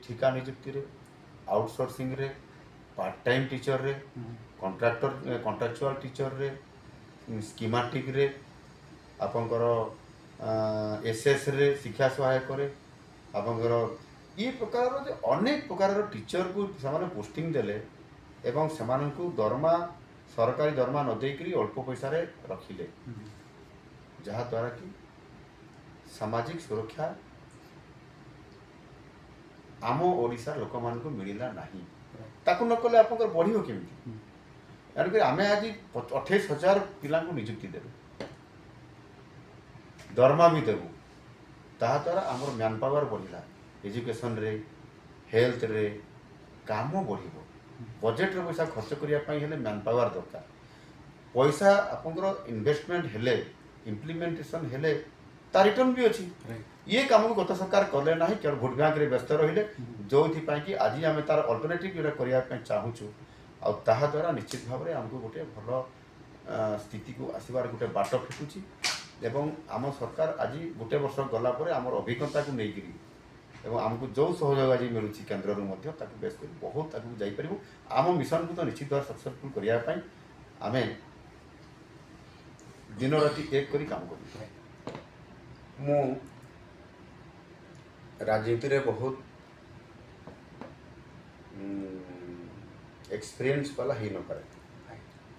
ठिका नियुक्ति रे आउटसोर्सिंग रे पार्ट टाइम टीचर रे कॉन्ट्रैक्चुअल टीचर रे स्कीमेटिक रे आपंकर एसएस रे शिक्षा सहायक रे आपंकर ये प्रकार अनेक प्रकार टीचर को से पोस्टिंग देले एवं सेमानंकु दरमा सरकारी दरमा न देकरी अल्प पैसा रे रखिले जहाँ द्वारा कि सामाजिक सुरक्षा आम ओडिशा लोक मान को मिलला नहीं ताकू न कले आपन बढ़ियो केमती यानी आम आज 28,000 पिला नियुक्ति देबू दरमा भी देबू ता द्वारा आमर मैन पावर बढ़िला एजुकेशन रे हेल्थ रे काम बढ़िबो बजेट रे पैसा खर्च करने हेले मैन पावर दरकार पैसा आपंकर इन्वेस्टमेंट हेले इम्प्लीमेंटेशन हेले ता रिटर्न भी अच्छी ये काम को गत सरकार कले ना केवल भोट बैंक रे व्यस्त रहिले जो कि आज आम तार अल्टरनेटिव जोटा करने चाहूँ आ द्वारा निश्चित भाव में आमको गोटे भल स्थिति को आसबार गोटे बाट फिटुची एवं आम सरकार आज गोटे वर्ष गलापर आम अभिज्ञता को लेकर एवं आमको जो सहयोग आज मिलूँ केन्द्र बेस कर बहुत आगे जापर आम मिशन को तो निश्चित भाव सक्सेसफुल करने आम दिन राति एक करी काम कर मु राजनीति रे बहुत एक्सपीरियंस वाला ही न पारे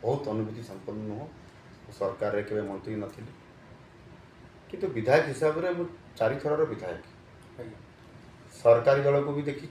बहुत अनुभूति संपन्न नुह सरकार रे केवे मंत्री नथिली किंतु विधायक हिसाब रे मु 4 थरर विधायक सरकारी दल को भी देखी